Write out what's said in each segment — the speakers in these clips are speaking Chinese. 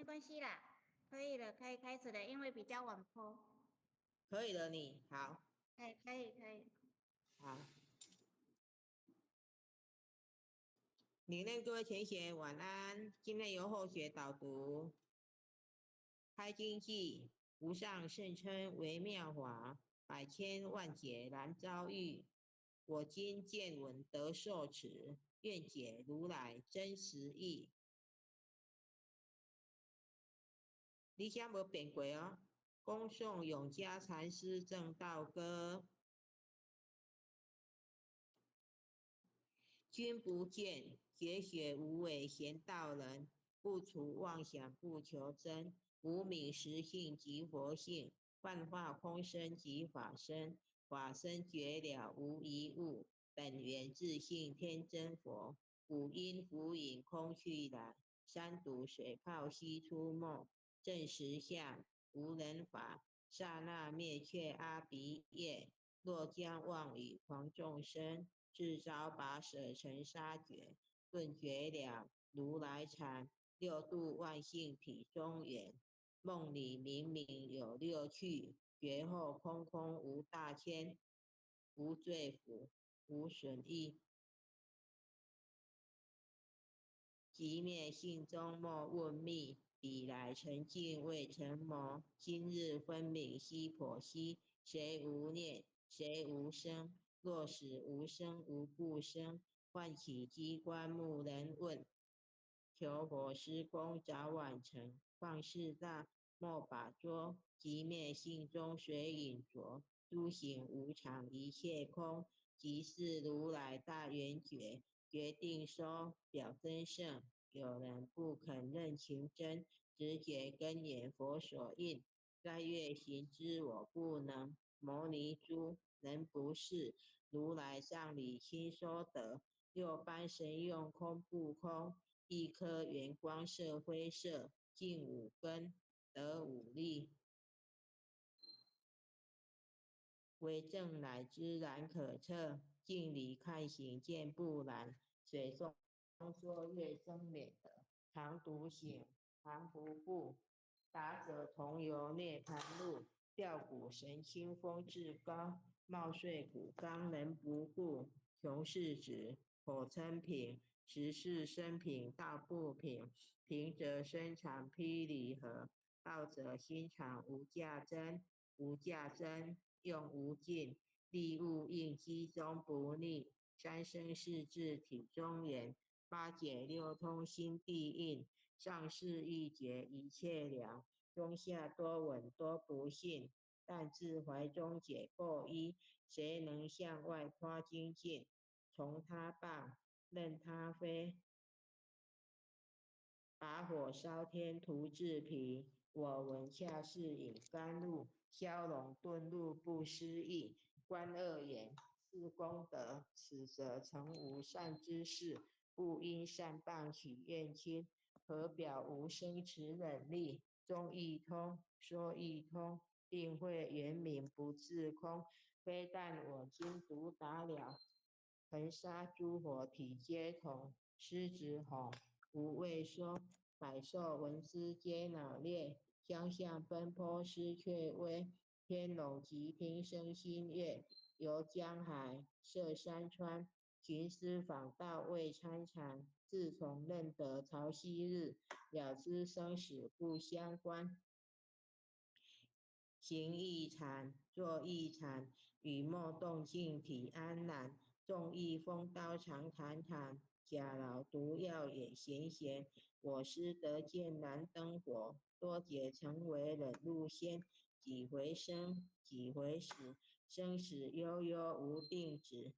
没关系啦，可以了，可以开始了，因为比较晚播。可以了你，好，可以。好。领任各位同学晚安。今天由后学导读。开经记，无上甚称微妙法，百千万劫难遭遇。我今见闻得受持，愿解如来真实义。你想无变过哦？恭送永嘉禅师正道歌。君不见，绝学无为贤道人，不除妄想不求真，无名实性即佛性，幻化空身即法身，法身绝了无一物，本源自性天真佛，五阴浮影空去来，三毒水泡悉出没，正实相无人法，刹那灭却阿鼻业，若将妄语狂众生。至早把舍成杀绝，顿绝了如来禅，六度万性体中圆。梦里明明有六趣，觉后空空无大千，无罪福，无损益。即灭性中莫问密，彼来沉静未成魔。今日分明悉剖析，谁无念，谁无生？若使无生无不生，唤起机关木人问。求佛施功早晚成，放誓大莫把捉。即灭性中随影着，诸行无常一切空，即是如来大圆觉。决定说表真圣，有人不肯认情真，直觉根源佛所应。该月行之我不能，摩尼珠人不是，如来上理亲说得。六般神用空不空，一颗圆光色灰色，净五根得五力。为正乃知然可测，镜里看行见不然。水中说月生免得，常独醒，常不顾。达者同游涅盘路，吊骨神清风至高。貌遂骨刚人不顾，穷是指口称品，实是生品道不平。平则身长披离合，道者心肠无价真，无价真。用无尽，利物应机中不逆，三生四智体中圆，八解六通心地应，上士一觉一切了，中下多闻多不信，但自怀中解过一，谁能向外夸精进？从他棒，任他飞，把火烧天涂自皮。我闻恰是引甘露，消融顿入不思议。观二眼是功德，此则成无善之事。不因善谤起怨亲，何表无生持忍力？中亦通，说亦通，定会圆明不自空。非但我今独达了，恒沙诸佛体皆同。狮子吼，无畏说。百兽闻之皆恼裂，相向奔波失却威。天龙即听声心悦，游江海，涉山川，寻思访道未参禅。自从认得潮汐日，了知生死不相关。行亦禅，坐亦禅，雨墨动静体安然。众亦风刀常谈谈，假老毒药也咸咸。我师得见难登果，多劫成为忍入仙。几回生，几回死，生死悠悠无定止。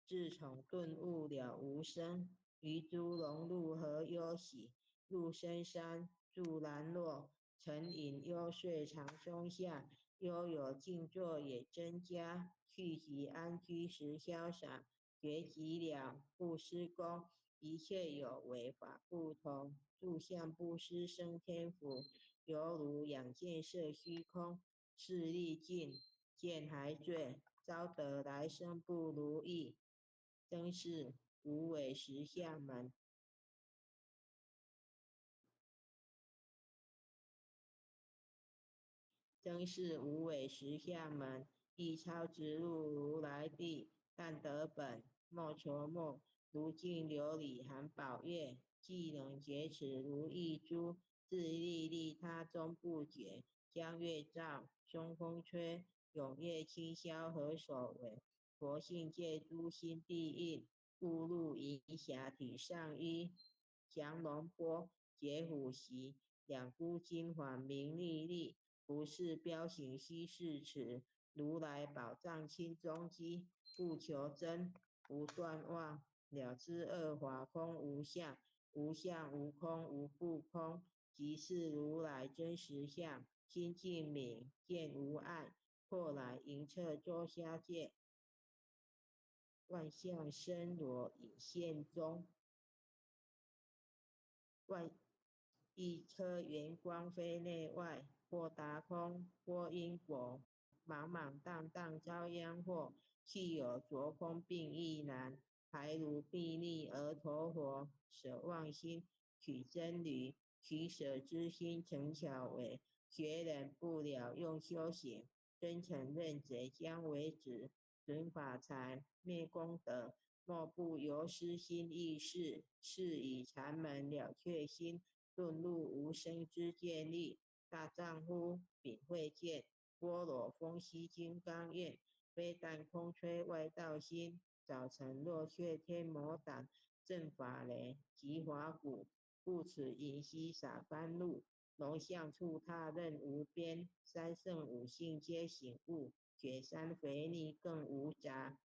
自从顿悟了无生，于诸龙入何忧喜？入深山，住兰若，沉隐幽邃藏松下。悠有静坐也增加，去即安居时潇洒。觉极了，不施功，一切有为法不同。住相不施生天福，犹如仰见色虚空。视力尽，见还罪，遭得来生不如意。真是无为实相门。曾是无为实相门，一超直入如来地，但得本莫求末，如镜琉璃含宝月，既能觉此如意珠，自利利他终不觉。江月照，松风吹，永夜清宵何所为？佛性借诸心地印，故入银霞体上衣，降龙波，解虎袭，两孤金环明历历。不是标行须是此，如来宝藏清中基，不求真，不断妄，了知二法空无相，无相无空无不空，即是如来真实相。心净明，见无碍，破来迎彻周瞎界，万象生罗隐现中，万一车圆光非内外，或达空，或因果，茫茫荡荡遭殃祸。去有着空并亦难，还如臂力而陀佛，舍妄心取真理，取舍之心成巧为。学人不了用修行，真诚认贼将为止，损法财灭功德，莫不由私心意识，是以禅门了却心，遁入无生之见力。大丈夫秉慧见，般若风息金刚愿，非但空吹外道心，早晨若却天魔胆，正法雷及法鼓，故此引息洒甘露。龙象处他任无边，三圣五性皆醒悟，雪山肥腻更无杂。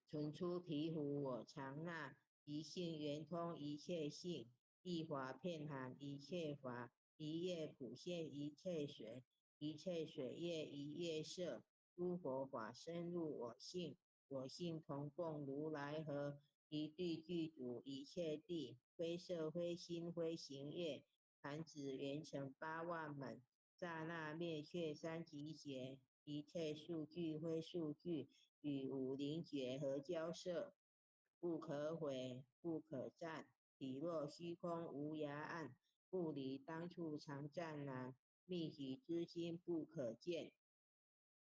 存出醍醐我常纳，一性圆通一切性，一法遍含一切法，一叶普现一切水，一切水业一叶色，诸佛法深入我性，我性同共如来河，一地具足一切地，非色非心非行业，弹指圆成8万门，刹那灭却三极劫，一切数据非数据，与五灵觉合交涉，不可毁，不可占，体若虚空无涯岸，不离当处常湛然，密体之心不可见，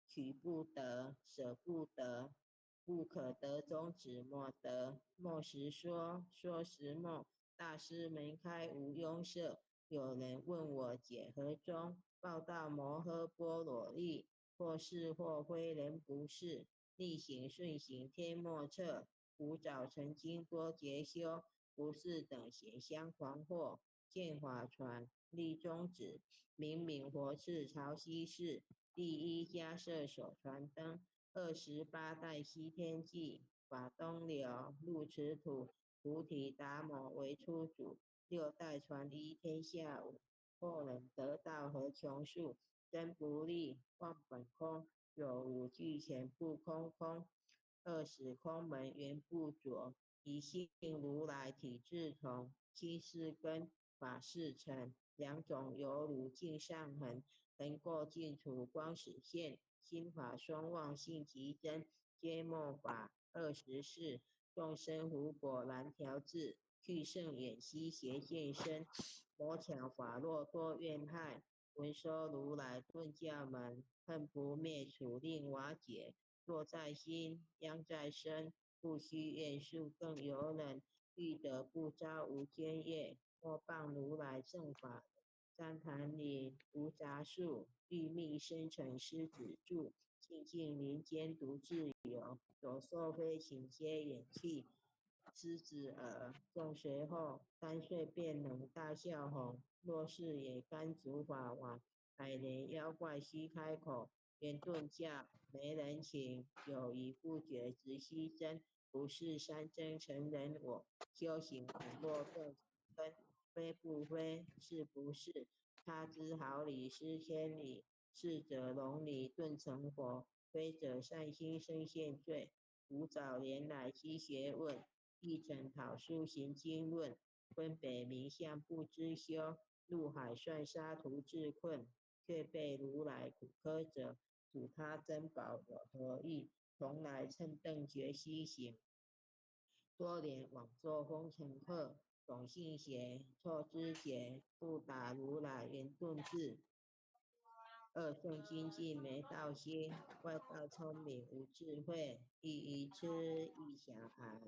取不得，舍不得，不可得中止莫得，莫时说，说时莫。大师门开无庸舍，有人问我解何中？报道摩诃般罗利，或是或非人不是，逆行顺行天莫测，古早曾经多劫修，不是等闲相狂惑，见法传立宗旨，明明佛次朝夕事，第一迦摄手传灯，28代西天记，法东流入此土，菩提达摩为初祖，6代传一天下午，或能得道何穷数，真不利，忘本空，有无俱全不空空，20空门缘不着，一性如来体自同，七事根法事成，两种犹如镜上痕，能过净土光始现，心法双旺性极真，皆末法24，众生无果难调制，去圣远兮邪见身，魔强法弱多怨害，闻说如来顿教门，恨不灭除令瓦解，若在心殃在身，不须愿数更尤人，欲得不招无间业，莫谤如来正法。旃檀里无杂树，欲觅生辰狮子住，静静林间独自游，所受非请皆远去。狮子耳，众随后，3岁便能大笑吼。若是也甘竺法王，海莲妖怪须开口，言顿教没人请，有疑不决直须真，不是三真成人我，修行倘若更根，非不非，是不是？他知毫厘失千里，是者龙里顿成佛，非者善心生现罪。古早年来积学问，一曾讨书行经论，分北冥相不知修，入海算沙徒自困，却被如来苦苛者，主他珍宝有何益？从来乘凳觉西行，多年往作风尘客，懂性邪，错知解，不达如来圆顿智。二圣精进没道心，外道聪明无智慧，一愚痴一小孩。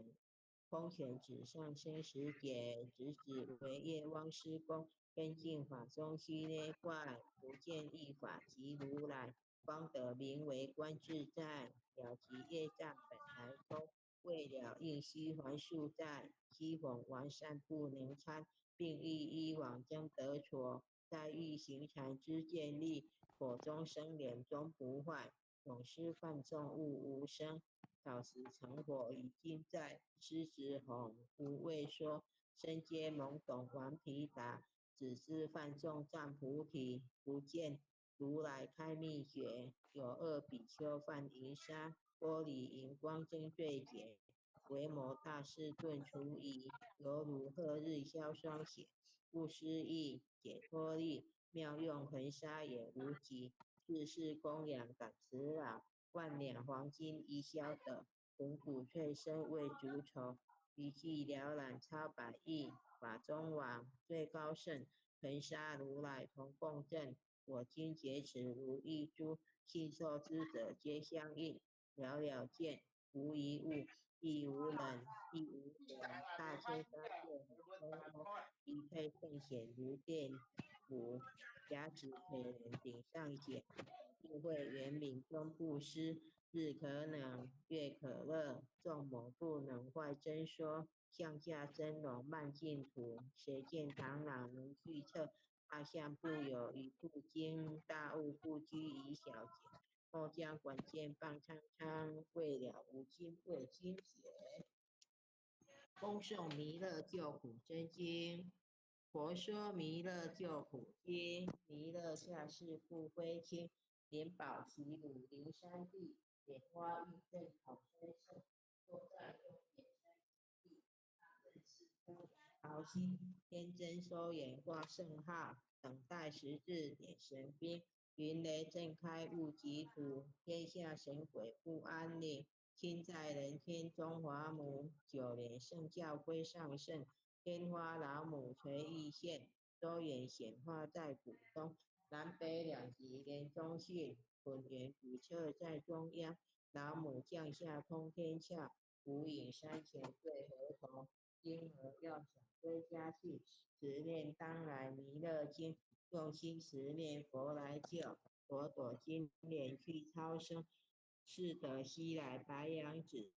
空拳指上生死劫，直指为业汪师公。根净法中须内怪，不见一法即如来。方得名为观自在，了其业障本来空。为了应虚还数在，虚逢完善不能参，并欲依往将得挫。在欲行禅之见力，火中生莲终不坏。总是犯众物无生，早时成火已经在。狮子吼，无畏说，身皆懵懂顽皮打。只知犯众占菩提，不见如来开密诀。有二比丘犯银沙，玻璃荧光真对解。维摩大士顿除疑，犹如赫日消霜雪。不思议解脱力，妙用恒沙也无极。世事供养感慈老，万两黄金一消得。红骨翠身为足筹，一计了然超百亿。法中王最高圣，恒沙如来同共振。我今劫持如意珠，信受之者皆相应。了了见，无一物，亦无人，亦无神。大千三界很空空，一佩圣显如电鼓，甲子可人顶上显。智慧圆明终不失，日可冷，月可热，众魔不能坏真说。向下真容慢净土，谁见螳螂能去测？大象不有一部经，大物不拘一小节。后将管见棒苍苍，为了无金为金解。恭诵弥勒救苦真经。佛说弥勒救苦经，弥勒下世复归亲，莲宝齐鲁灵山地，莲花玉正好生胜，坐在右边山地，他正是空桃心，天真收眼挂圣号，等待时至点神兵，云雷震开雾即土，天下神鬼不安宁。亲在人天中华母，九莲圣教归上圣，天花老母垂玉线，周远显化在古东，南北两极连中信，混元古彻在中央，老母降下通天下，无影山前对河童，婴儿要想归家去，执念当来弥勒经，用心持念佛来救，朵朵金莲去超生。是得西来白羊子，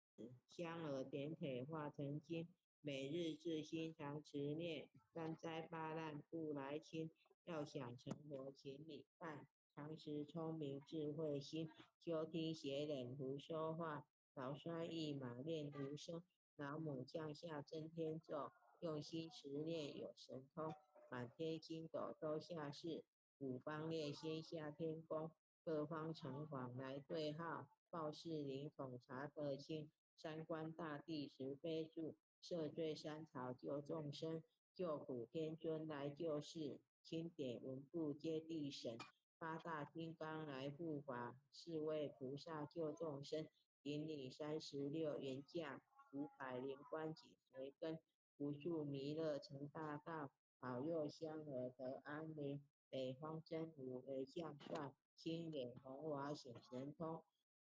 香儿点腿化成金，每日自心常持念，三灾八难不来侵。要想成佛，请你看，常识聪明智慧心，休听邪人胡说话，老衰一马练无声。老母降下真天咒，用心持念有神通，满天星斗都下世，五方列仙下天宫，各方城隍来对号。报事灵统查得清，三官大帝十非住，赦罪三朝救众生，救苦天尊来救世，钦点文部皆地审，八大金刚来护法，四位菩萨救众生，引领36元将，500灵官解随根，无数弥勒成大道，保佑香儿得安宁。北方真如为将帅，青脸红娃显神通。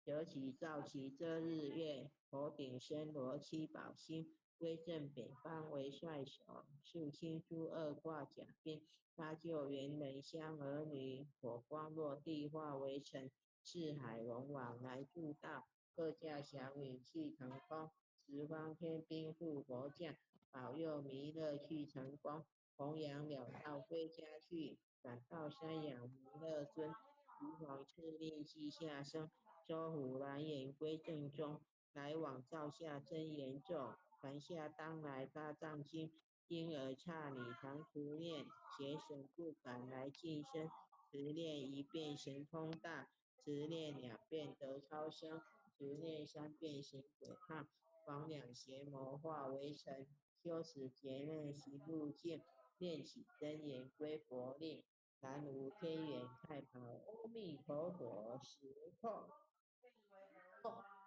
择其照其遮日月，头顶身罗七宝星，威震北方为帅首，肃清诸恶挂甲边，搭救猿人香儿女，火光落地化为尘，四海龙王来助道，各驾祥云气腾空，十方天兵护佛将，保佑弥勒去成功，弘扬了道归家去，赶到山养弥勒尊，如黄赤令西下生。周虎蓝眼归正中，来往照下真言咒，传下当来大藏经，婴儿刹你常除念，邪神不敢来近身，持念一遍神通大，持念2遍得超生，持念3遍行鬼趟，黄两邪魔化为尘，修持劫难行路径，念起真言归佛令，南无天元太保阿弥陀佛时空。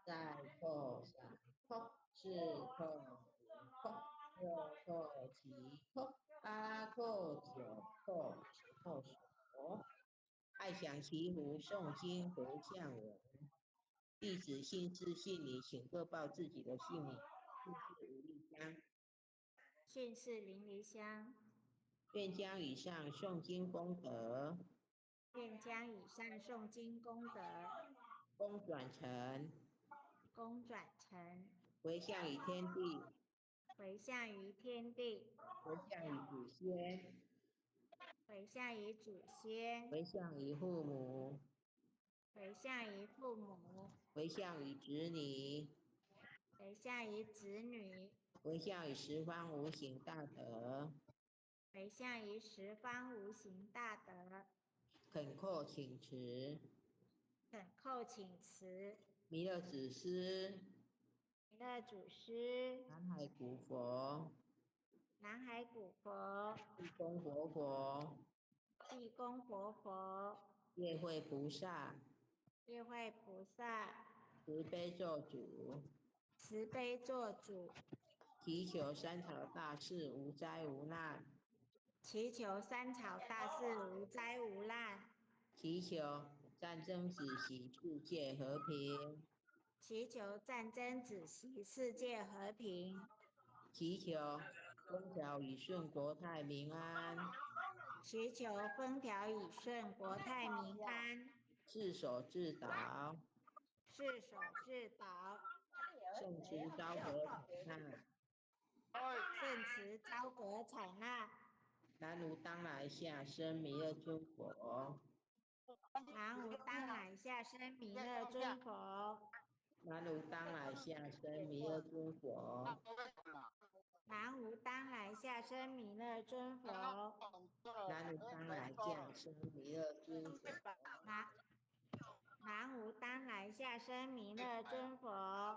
再扣3扣，4扣5扣，6扣7扣，8扣9扣，10扣手。拜享祈福诵经回向文。弟子姓氏姓李，请各报自己的姓名。姓氏吴丽香。姓氏林梨香。愿将以上诵经功德，愿将以上诵经功德，功转成，功转成，回向于天地，回向于天地，回向于祖先，回向于祖先，回向于父母，回向于父母，回向于子女，回向于子女，回向于十方无形大德，回向于十方无形大德。恳叩请辞，恳叩请辞，弥勒祖师，弥勒祖师，南海古佛，南海古佛，地公活佛，地公活佛，业慧菩萨，业慧菩萨，慈悲做主，慈悲做主，祈求三草大事无灾无难，祈求三草大事无灾无难，祈求战争止息，世界和平，祈求战争止息，世界和平，祈求风调雨顺，国泰民安，祈求风调雨顺，国泰民安，自守自导，是守自导，圣慈昭和采纳，圣慈昭格采纳。南无当来下生弥勒尊佛，南无当来下生弥勒尊佛，南无当来下生弥勒尊佛，南无当来下生弥勒尊佛，南无当来下生弥勒尊佛，南无当来下生弥勒尊佛，